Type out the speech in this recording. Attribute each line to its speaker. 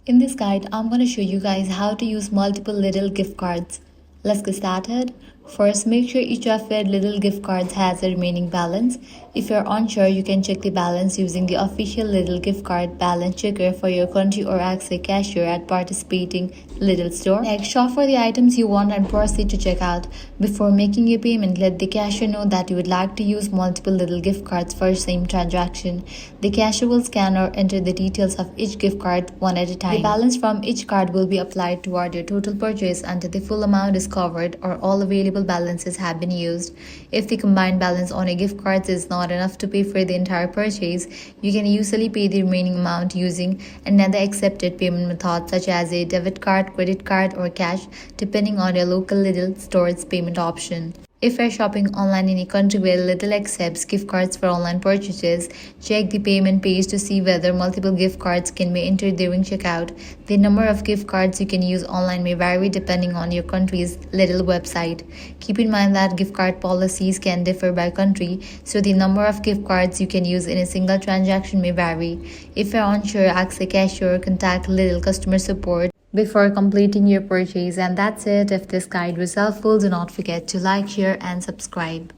Speaker 1: In this guide, I'm going to show you guys how to use multiple Lidl gift cards. Let's get started. First, make sure each of your Lidl gift cards has a remaining balance. If you're unsure, you can check the balance using the official Lidl gift card balance checker for your country or ask a cashier at participating Lidl store. Next, shop for the items you want and proceed to checkout. Before making a payment, let the cashier know that you would like to use multiple Lidl gift cards for the same transaction. The cashier will scan or enter the details of each gift card one at a time. The balance from each card will be applied toward your total purchase until the full amount is covered or all available balances have been used. If the combined balance on a gift card is not enough to pay for the entire purchase, you can usually pay the remaining amount using another accepted payment method such as a debit card, credit card, or cash, depending on your local Lidl store's payment option. If you're shopping online in a country where Lidl accepts gift cards for online purchases, check the payment page to see whether multiple gift cards can be entered during checkout. The number of gift cards you can use online may vary depending on your country's Lidl website. Keep in mind that gift card policies can differ by country, so the number of gift cards you can use in a single transaction may vary. If you're unsure, ask a cashier or contact Lidl customer support before completing your purchase. And that's it. If this guide was helpful, do not forget to like, share, and subscribe.